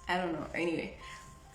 I don't know. Anyway,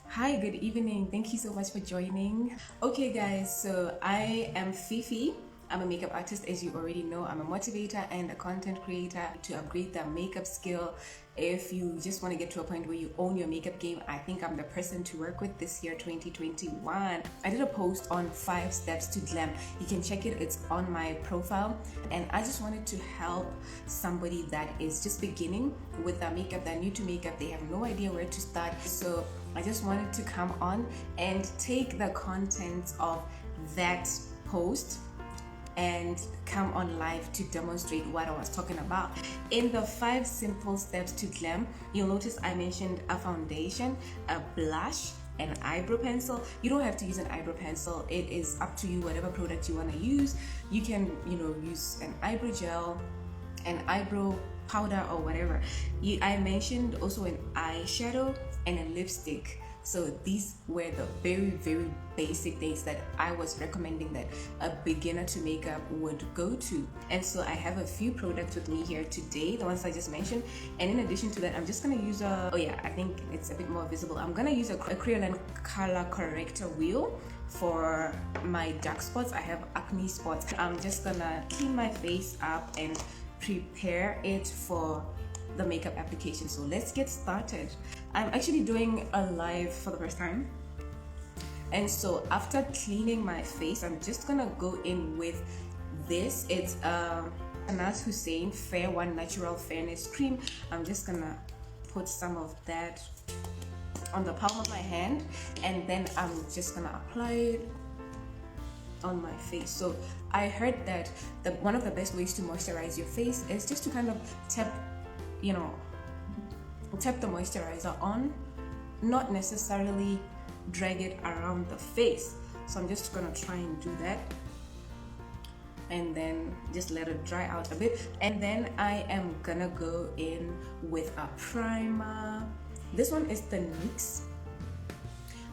hi, good evening. Thank you so much for joining. Okay, guys, so I am Fifi. I'm a makeup artist, as you already know. I'm a motivator and a content creator to upgrade the makeup skill. If you just want to get to a point where you own your makeup game, I think I'm the person to work with this year, 2021. I did a post on 5 steps to glam. You can check it, it's on my profile. And I just wanted to help somebody that is just beginning with their makeup, they're new to makeup, they have no idea where to start. So I just wanted to come on and take the content of that post and come on live to demonstrate what I was talking about. In the 5 simple steps to glam, you'll notice I mentioned a foundation, a blush, an eyebrow pencil. You don't have to use an eyebrow pencil. It is up to you, whatever product you want to use. You can, use an eyebrow gel, an eyebrow powder or whatever. I mentioned also an eyeshadow and a lipstick. So these were the very basic things that I was recommending that a beginner to makeup would go to. And so I have a few products with me here today, the ones I just mentioned. And in addition to that, I'm just gonna use I think it's a bit more visible. I'm gonna use a Creolan color corrector wheel for my dark spots. I have acne spots. I'm just gonna clean my face up and prepare it for the makeup application. So let's get started. I'm actually doing a live for the first time, and so after cleaning my face, I'm just gonna go in with this. It's Anas Hussein Fair One Natural Fairness Cream. I'm just gonna put some of that on the palm of my hand, and then I'm just gonna apply it on my face. So I heard that one of the best ways to moisturize your face is just to kind of tap the moisturizer on, not necessarily drag it around the face. So I'm just gonna try and do that, and then just let it dry out a bit. And then I am gonna go in with a primer. This one is the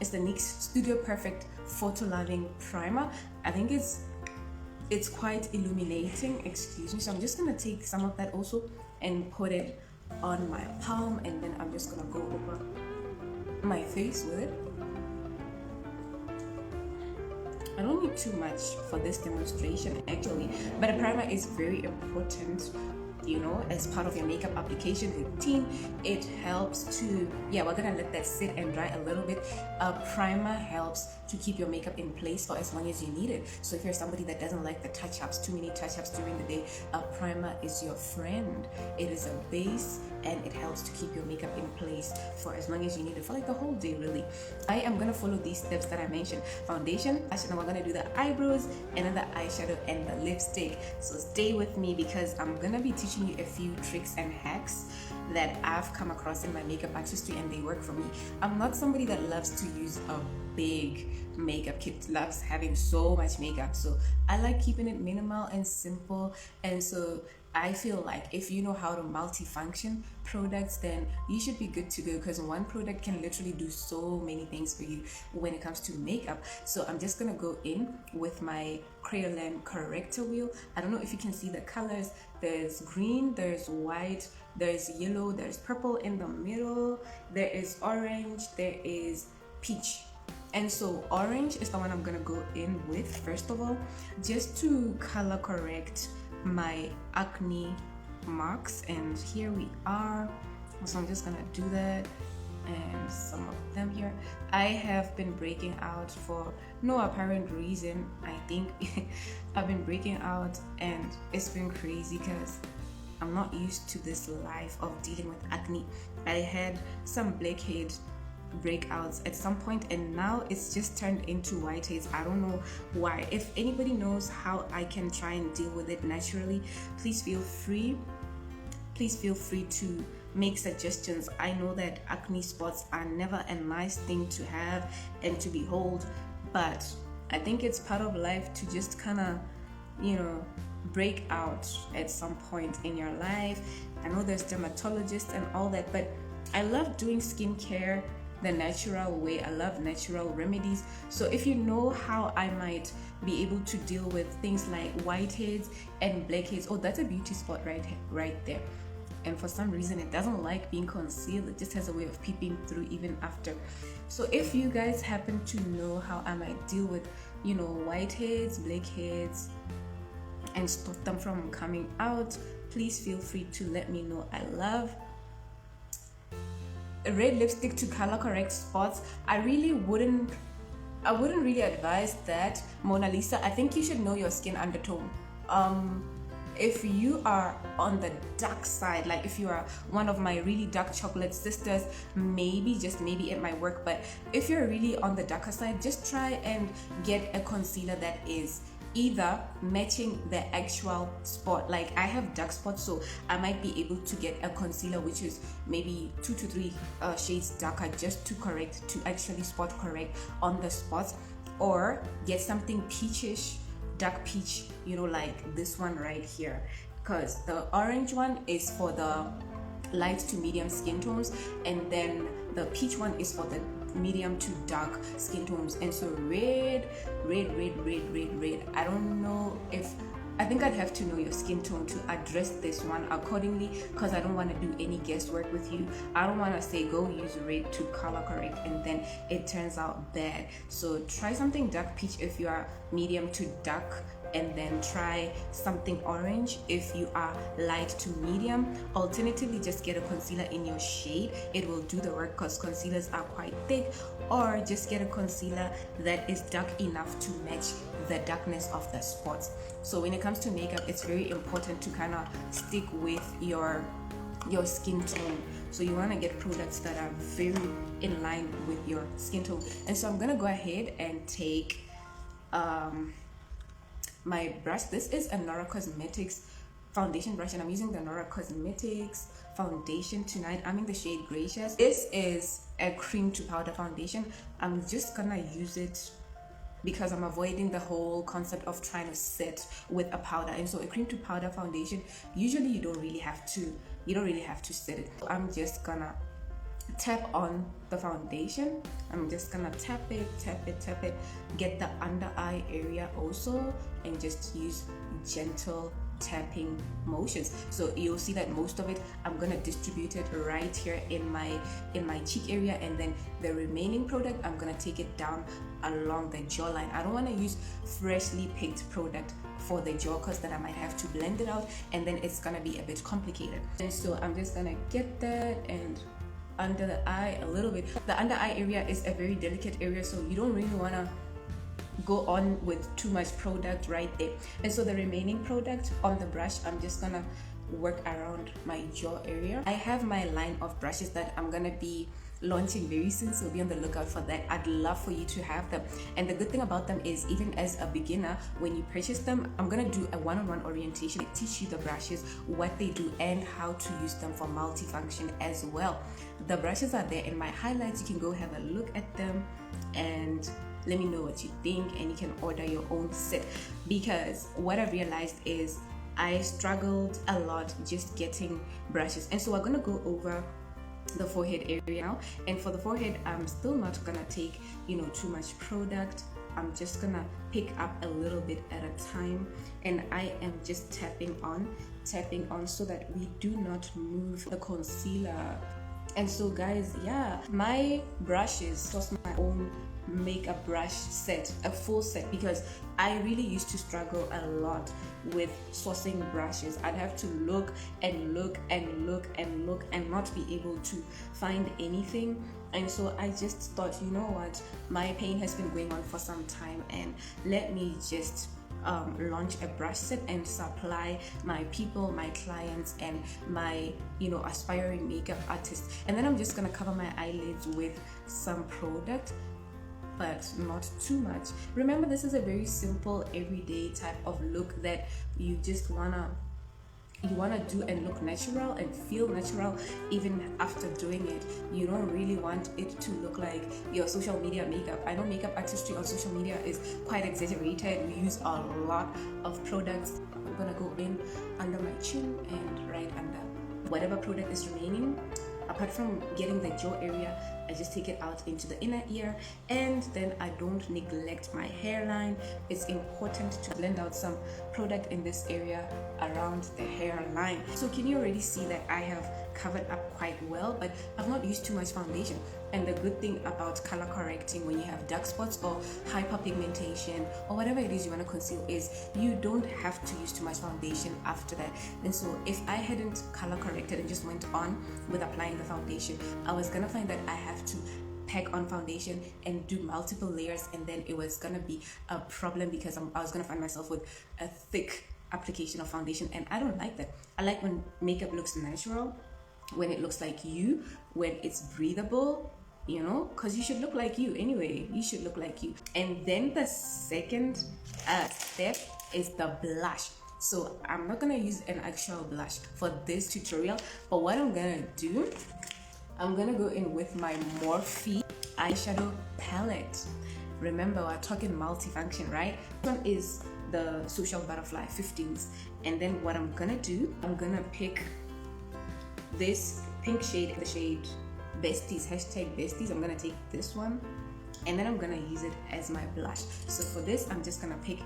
NYX Studio Perfect Photo Loving Primer. I think it's quite illuminating, excuse me. So I'm just gonna take some of that also and put it on my palm, and then I'm just gonna go over my face with it. I don't need too much for this demonstration actually, but a primer is very important, as part of your makeup application routine. It helps to, we're gonna let that sit and dry a little bit. A primer helps to keep your makeup in place for as long as you need it. So if you're somebody that doesn't like the touch-ups, too many touch-ups during the day, a primer is your friend. It is a base, and it helps to keep your makeup in place for as long as you need it, for like the whole day really. I am gonna follow these steps that I mentioned: foundation, and we're gonna do the eyebrows, and then the eyeshadow and the lipstick. So stay with me, because I'm gonna be teaching you a few tricks and hacks that I've come across in my makeup artistry, and they work for me. I'm not somebody that loves to use a big makeup kit, loves having so much makeup, so I like keeping it minimal and simple. And so I feel like if you know how to multifunction products, then you should be good to go, because one product can literally do so many things for you when it comes to makeup. So I'm just gonna go in with my Creolan corrector wheel. I don't know if you can see the colors. There's green, there's white, there's yellow, there's purple in the middle, there is orange, there is peach. And so orange is the one I'm gonna go in with first of all, just to color correct my acne marks. And here we are. So I'm just gonna do that, and some of them here. I have been breaking out for no apparent reason. I think I've been breaking out, and it's been crazy because I'm not used to this life of dealing with acne. I had some blackhead breakouts at some point, and now it's just turned into whiteheads. I don't know why. If anybody knows how I can try and deal with it naturally, please feel free to make suggestions. I know that acne spots are never a nice thing to have and to behold, but I think it's part of life to just kind of break out at some point in your life. I know there's dermatologists and all that, but I love doing skincare the natural way. I love natural remedies. So if you know how I might be able to deal with things like whiteheads and blackheads, oh, that's a beauty spot right there. and for some reason it doesn't like being concealed. It just has a way of peeping through even after. So if you guys happen to know how I might deal with, you know, whiteheads, blackheads, and stop them from coming out, please feel free to let me know. I love a red lipstick to color correct spots. I wouldn't really advise that, Mona Lisa. I think you should know your skin undertone. If you are on the dark side, like if you are one of my really dark chocolate sisters, maybe, just maybe it might work. But if you're really on the darker side, just try and get a concealer that is either matching the actual spot. Like I have dark spots, so I might be able to get a concealer which is maybe 2 to 3 shades darker, just to actually spot correct on the spots, or get something peachish, dark peach, you know, like this one right here, because the orange one is for the light to medium skin tones, and then the peach one is for the medium to dark skin tones. And so red. I don't know if, I think I'd have to know your skin tone to address this one accordingly, because I don't want to do any guesswork with you. I don't want to say go use red to color correct and then it turns out bad. So try something dark peach if you are medium to dark, and then try something orange if you are light to medium. Alternatively, just get a concealer in your shade. It will do the work because concealers are quite thick. Or just get a concealer that is dark enough to match the darkness of the spots. So when it comes to makeup, it's very important to kind of stick with your skin tone. So you want to get products that are very in line with your skin tone. And so I'm gonna go ahead and take my brush. This is a Nora Cosmetics foundation brush, and I'm using the Nora Cosmetics foundation tonight. I'm in the shade Gracious. This is a cream to powder foundation. I'm just gonna use it because I'm avoiding the whole concept of trying to set with a powder. And so a cream to powder foundation, usually you don't really have to set it. I'm just gonna tap on the foundation. I'm just gonna tap it, get the under eye area also, and just use gentle tapping motions. So you'll see that most of it I'm gonna distribute it right here in my cheek area, and then the remaining product I'm gonna take it down along the jawline. I don't want to use freshly picked product for the jaw because then I might have to blend it out and then it's gonna be a bit complicated. And so I'm just gonna get that and under the eye a little bit. The under eye area is a very delicate area, so you don't really want to go on with too much product right there. And so the remaining product on the brush, I'm just gonna work around my jaw area. I have my line of brushes that I'm gonna be launching very soon, so be on the lookout for that. I'd love for you to have them. And the good thing about them is, even as a beginner, when you purchase them, I'm gonna do a one-on-one orientation, teach you the brushes, what they do, and how to use them for multifunction as well. The brushes are there in my highlights. You can go have a look at them and let me know what you think, and you can order your own set, because what I realized is I struggled a lot just getting brushes. And so we're gonna go over the forehead area now. And for the forehead, I'm still not gonna take too much product. I'm just gonna pick up a little bit at a time, and I am just tapping on so that we do not move the concealer. And so guys, yeah, my brushes was my own makeup brush set, a full set, because I really used to struggle a lot with sourcing brushes. I'd have to look and not be able to find anything. And so I just thought, you know what, my pain has been going on for some time, and let me just launch a brush set and supply my people, my clients, and my aspiring makeup artists. And then I'm just gonna cover my eyelids with some product, but not too much. Remember, this is a very simple everyday type of look that you just wanna do and look natural and feel natural even after doing it. You don't really want it to look like your social media makeup. I know makeup artistry on social media is quite exaggerated. We use a lot of products. I'm gonna go in under my chin and right under whatever product is remaining, apart from getting the jaw area, I just take it out into the inner ear, and then I don't neglect my hairline. It's important to blend out some product in this area around the hairline. So can you already see that I have covered up quite well, but I've not used too much foundation. And the good thing about color correcting when you have dark spots or hyperpigmentation or whatever it is you want to conceal is you don't have to use too much foundation after that. And so if I hadn't color corrected and just went on with applying the foundation, I was gonna find that I have to pack on foundation and do multiple layers, and then it was gonna be a problem because I was gonna find myself with a thick application of foundation, and I don't like that. I like when makeup looks natural, when it looks like you, when it's breathable, you know, because you should look like you anyway. You should look like you. And then the second step is the blush. So I'm not gonna use an actual blush for this tutorial, but what I'm gonna do, I'm gonna go in with my Morphe eyeshadow palette. Remember, we're talking multifunction, right? This one is the Social Butterfly 15s. And then what I'm gonna do, I'm gonna pick this pink shade, the shade Besties, #Besties. I'm gonna take this one, and then I'm gonna use it as my blush. So for this, I'm just gonna pick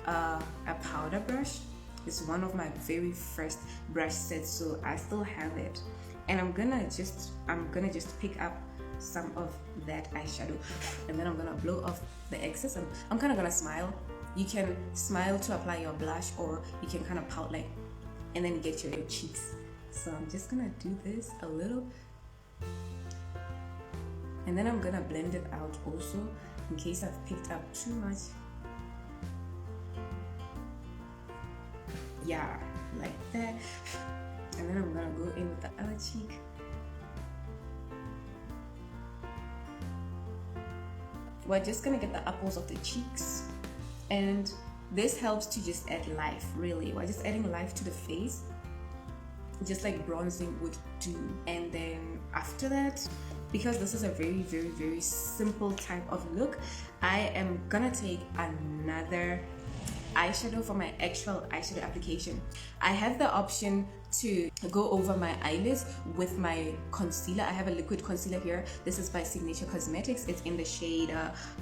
a powder brush. It's one of my very first brush sets, so I still have it. And I'm gonna just pick up some of that eyeshadow, and then I'm gonna blow off the excess. I'm kind of gonna smile. You can smile to apply your blush, or you can kind of pout like, and then get your cheeks. So I'm just gonna do this a little, and then I'm gonna blend it out also in case I've picked up too much. Yeah, like that. And then I'm gonna go in with the other cheek. We're just gonna get the apples of the cheeks, and this helps to just add life. Really, we're just adding life to the face, just like bronzing would do. And then after that, because this is a very, very, very simple type of look, I am gonna take another eyeshadow for my actual eyeshadow application. I have the option to go over my eyelids with my concealer. I have a liquid concealer here. This is by Signature Cosmetics. It's in the shade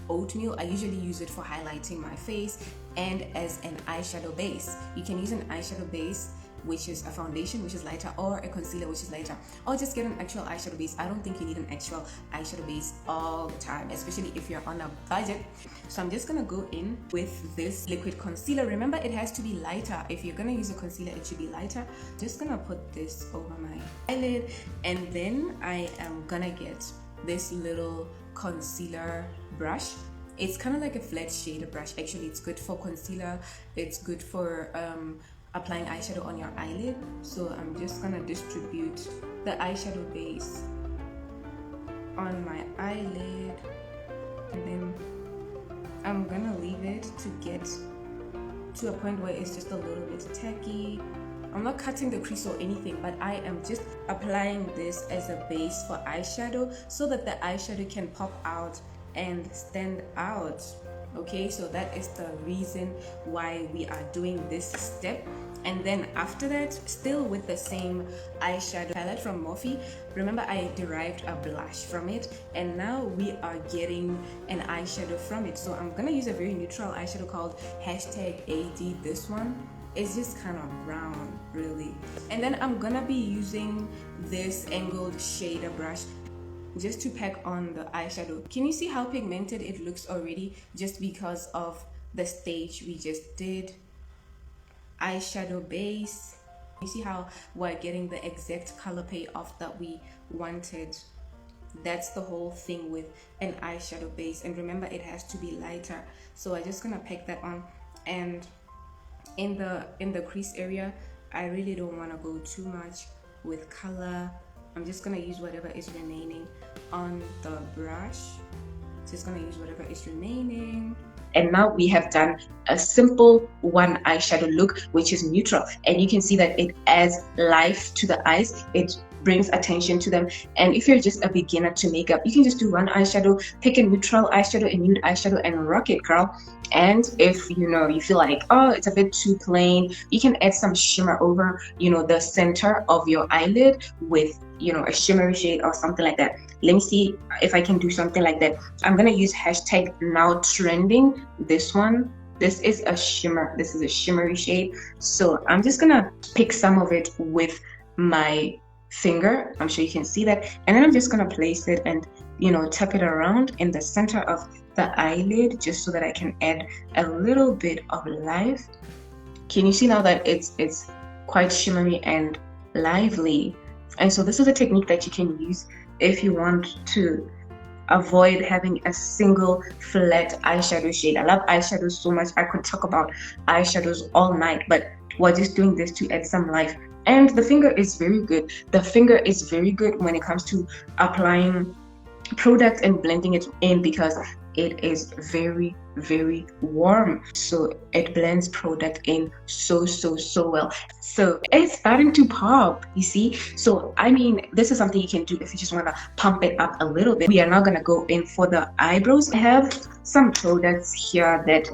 Oatmeal. I usually use it for highlighting my face and as an eyeshadow base. You can use an eyeshadow base, which is a foundation which is lighter, or a concealer which is lighter, or just get an actual eyeshadow base. I don't think you need an actual eyeshadow base all the time, especially if you're on a budget. So I'm just gonna go in with this liquid concealer. Remember, it has to be lighter. If you're gonna use a concealer, it should be lighter. Just gonna put this over my eyelid, and then I am gonna get this little concealer brush. It's kind of like a flat shader brush. Actually, it's good for concealer. It's good for applying eyeshadow on your eyelid. So I'm just gonna distribute the eyeshadow base on my eyelid, and then I'm gonna leave it to get to a point where it's just a little bit tacky. I'm not cutting the crease or anything, but I am just applying this as a base for eyeshadow so that the eyeshadow can pop out and stand out. Okay, so that is the reason why we are doing this step. And then after that, still with the same eyeshadow palette from Morphe, remember I derived a blush from it, and now we are getting an eyeshadow from it. So I'm gonna use a very neutral eyeshadow called #AD. This one is just kind of brown, really. And then I'm gonna be using this angled shader brush just to pack on the eyeshadow. Can you see how pigmented it looks already, just because of the stage we just did? Eyeshadow base. You see how we're getting the exact color payoff that we wanted. That's the whole thing with an eyeshadow base. And remember, it has to be lighter. So I'm just gonna pack that on. And in the crease area, I really don't want to go too much with color. I'm just gonna use whatever is remaining on the brush. Just gonna use whatever is remaining. And now we have done a simple one eyeshadow look, which is neutral. And you can see that it adds life to the eyes. It brings attention to them. And if you're just a beginner to makeup, you can just do one eyeshadow, pick a neutral eyeshadow, a nude eyeshadow, and rock it, girl. And if you feel like, oh, it's a bit too plain, you can add some shimmer over the center of your eyelid with a shimmery shade or something like that. Let me see if I can do something like that. I'm gonna use hashtag now trending. This one, this is a shimmer, this is a shimmery shade. So I'm just gonna pick some of it with my finger. I'm sure you can see that. And then I'm just gonna place it and tap it around in the center of the eyelid, just so that I can add a little bit of life. Can you see now that it's quite shimmery and lively? And so this is a technique that you can use if you want to avoid having a single flat eyeshadow shade. I love eyeshadows so much. I could talk about eyeshadows all night, but we're just doing this to add some life. And the finger is very good. The finger is very good when it comes to applying product and blending it in, because it is very, very warm, so it blends product in so well. So it's starting to pop, you see. So I mean, this is something you can do if you just want to pump it up a little bit. We are now going to go in for the eyebrows. I have some products here that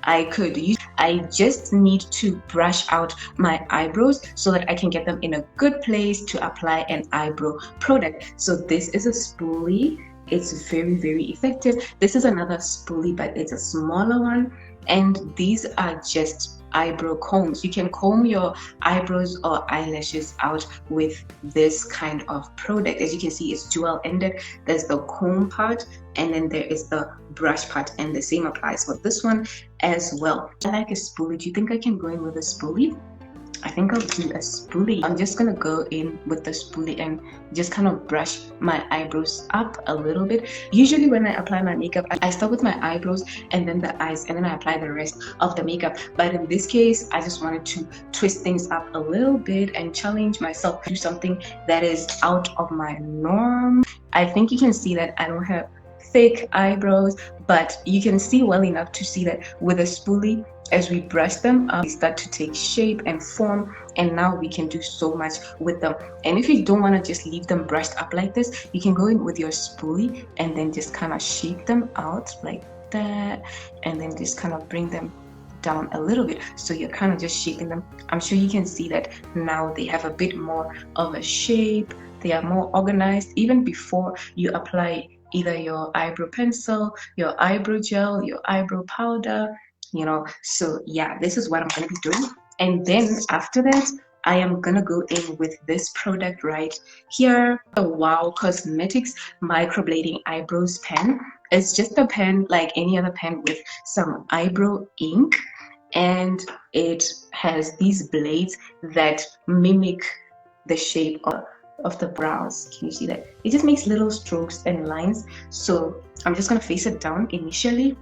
I could use. I just need to brush out my eyebrows so that I can get them in a good place to apply an eyebrow product. So this is a spoolie. It's very, very effective. This is another spoolie, but it's a smaller one. And these are just eyebrow combs. You can comb your eyebrows or eyelashes out with this kind of product. As you can see, it's dual ended. There's the comb part, and then there is the brush part, and the same applies for this one as well. I like a spoolie. Do you think I can go in with a spoolie? I think I'll do a spoolie. I'm just gonna go in with the spoolie and just kind of brush my eyebrows up a little bit. Usually when I apply my makeup, I start with my eyebrows and then the eyes, and then I apply the rest of the makeup. But in this case, I just wanted to twist things up a little bit and challenge myself to do something that is out of my norm. I think you can see that I don't have thick eyebrows, but you can see well enough to see that with a spoolie, as we brush them up, they start to take shape and form, and now we can do so much with them. And if you don't want to just leave them brushed up like this, you can go in with your spoolie and then just kind of shape them out like that, and then just kind of bring them down a little bit. So you're kind of just shaping them. I'm sure you can see that now they have a bit more of a shape. They are more organized even before you apply either your eyebrow pencil, your eyebrow gel, your eyebrow powder. So yeah, this is what I'm going to be doing. And then after that, I am going to go in with this product right here, the Wow Cosmetics Microblading Eyebrows pen. It's just a pen like any other pen with some eyebrow ink, and it has these blades that mimic the shape of the brows. Can you see that? It just makes little strokes and lines. So I'm just going to face it down initially,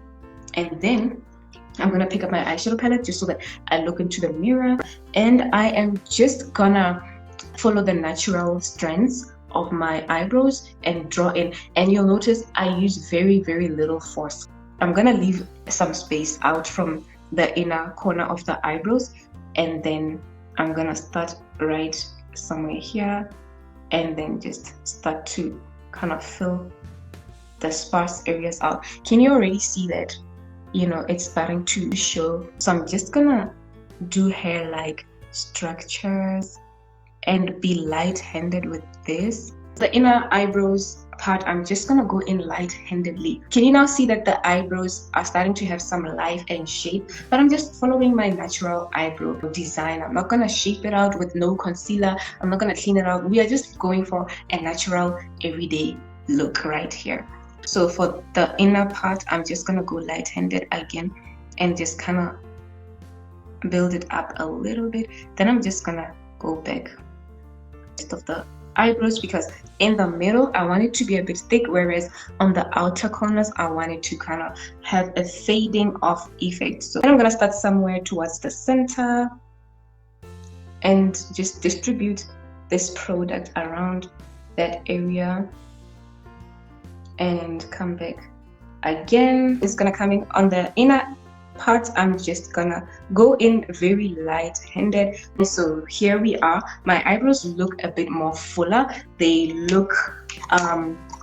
and then I'm gonna pick up my eyeshadow palette just so that I look into the mirror, and I am just gonna follow the natural strands of my eyebrows and draw in. And you'll notice I use very, very little force. I'm gonna leave some space out from the inner corner of the eyebrows, and then I'm gonna start right somewhere here, and then just start to kind of fill the sparse areas out. Can you already see that it's starting to show? So I'm just gonna do hair-like structures and be light-handed with this. The inner eyebrows part, I'm just gonna go in light-handedly. Can you now see that the eyebrows are starting to have some life and shape? But I'm just following my natural eyebrow design. I'm not gonna shape it out with no concealer. I'm not gonna clean it out. We are just going for a natural everyday look right here. So for the inner part, I'm just gonna go light-handed again and just kind of build it up a little bit. Then I'm just gonna go back rest of the eyebrows, because in the middle I want it to be a bit thick, whereas on the outer corners I want it to kind of have a fading off effect. So then I'm gonna start somewhere towards the center and just distribute this product around that area and come back again. It's gonna come in on the inner parts I'm just gonna go in very light-handed. So here we are. My eyebrows look a bit more fuller. They look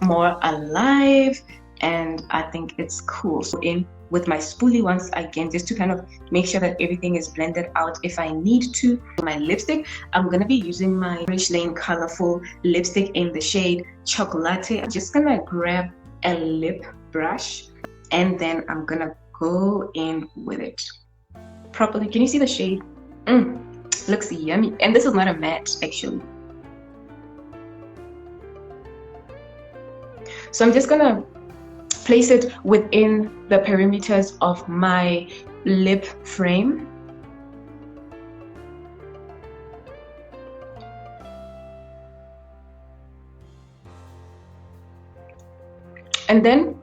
more alive, and I think it's cool. So in with my spoolie once again, just to kind of make sure that everything is blended out if I need to. My lipstick, I'm gonna be using my Rich Lane Colorful lipstick in the shade Chocolate. I'm just gonna grab a lip brush, and then I'm gonna go in with it properly. Can you see the shade? Looks yummy. And this is not a matte, actually. So I'm just gonna place it within the perimeters of my lip frame. And then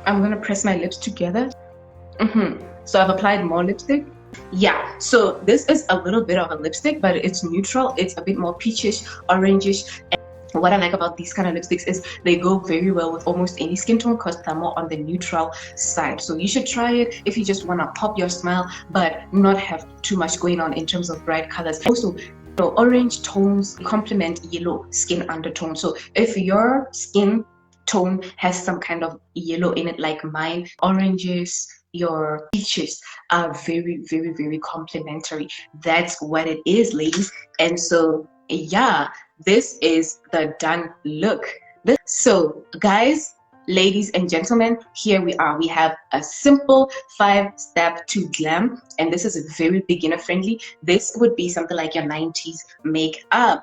I'm gonna press my lips together. So I've applied more lipstick. Yeah, so this is a little bit of a lipstick, but it's neutral. It's a bit more peachish, orangish. And what I like about these kind of lipsticks is they go very well with almost any skin tone because they're more on the neutral side. So you should try it if you just want to pop your smile but not have too much going on in terms of bright colors. Also, orange tones complement yellow skin undertone. So if your skin tone has some kind of yellow in it like mine, oranges, your peaches are very, very, very complementary. That's what it is, ladies. And so yeah, this is the done look. So guys, ladies and gentlemen, here we are. We have a simple 5-step to glam, and this is very beginner friendly. This would be something like your 90s makeup.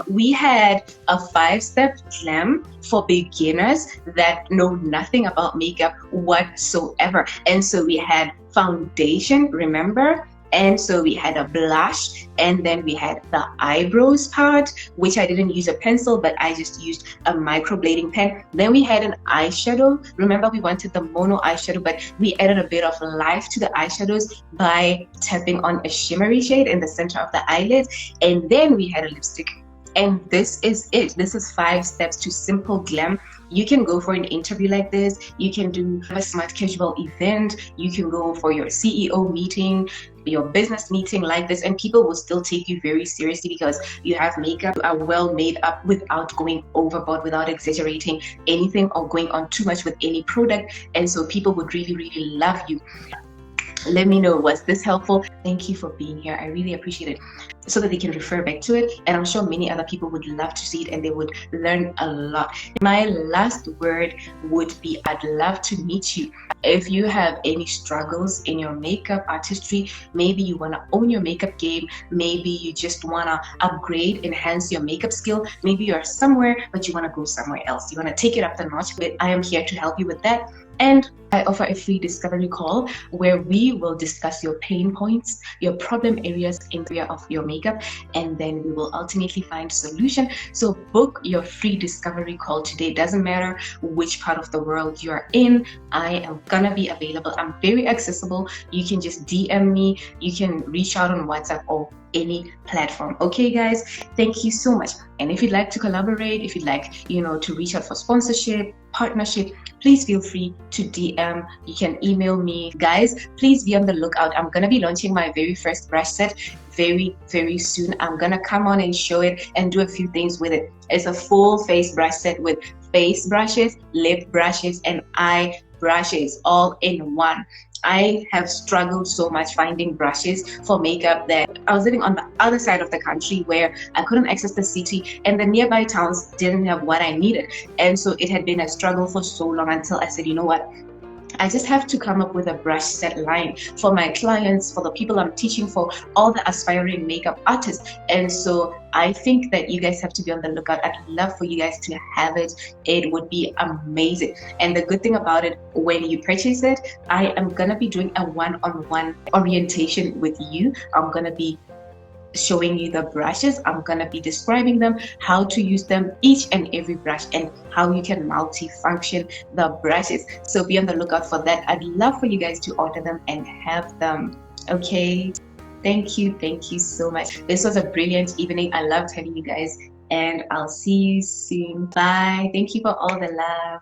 We had a 5-step glam for beginners that know nothing about makeup whatsoever. And so we had foundation, remember? And so we had a blush, and then we had the eyebrows part, which I didn't use a pencil, but I just used a microblading pen. Then we had an eyeshadow. Remember, we wanted the mono eyeshadow, but we added a bit of life to the eyeshadows by tapping on a shimmery shade in the center of the eyelid. And then we had a lipstick. And this is it. This is 5 steps to simple glam. You can go for an interview like this. You can do a smart casual event. You can go for your CEO meeting, your business meeting like this, and people will still take you very seriously because you have makeup, you are well made up without going overboard, without exaggerating anything or going on too much with any product. And so people would really, really love you. Let me know, was this helpful? Thank you for being here. I really appreciate it, so that they can refer back to it, and I'm sure many other people would love to see it and they would learn a lot. My last word would be, I'd love to meet you. If you have any struggles in your makeup artistry, maybe you want to own your makeup game, maybe you just want to upgrade, enhance your makeup skill, maybe you're somewhere but you want to go somewhere else, you want to take it up the notch, but I am here to help you with that. And I offer a free discovery call where we will discuss your pain points, your problem areas in the area of your makeup, and then we will ultimately find a solution. So book your free discovery call today. Doesn't matter which part of the world you're in, I am gonna be available. I'm very accessible. You can just DM me, you can reach out on WhatsApp or any platform. Okay guys, thank you so much. And if you'd like to collaborate, if you'd like to reach out for sponsorship, partnership, please feel free to DM. You can email me. Guys, please be on the lookout. I'm gonna be launching my very first brush set very, very soon. I'm gonna come on and show it and do a few things with it. It's a full face brush set with face brushes, lip brushes, and eye brushes all in one. I have struggled so much finding brushes for makeup that I was living on the other side of the country where I couldn't access the city, and the nearby towns didn't have what I needed. And so it had been a struggle for so long until I said, you know what? I just have to come up with a brush set line for my clients, for the people I'm teaching, for all the aspiring makeup artists. And so I think that you guys have to be on the lookout. I'd love for you guys to have it. It would be amazing. And the good thing about it, when you purchase it, I am going to be doing a one-on-one orientation with you. I'm going to be showing you the brushes. I'm gonna be describing them, how to use them, each and every brush, and how you can multi-function the brushes. So be on the lookout for that. I'd love for you guys to order them and have them. Okay, thank you so much. This was a brilliant evening. I loved having you guys, and I'll see you soon. Bye. Thank you for all the love.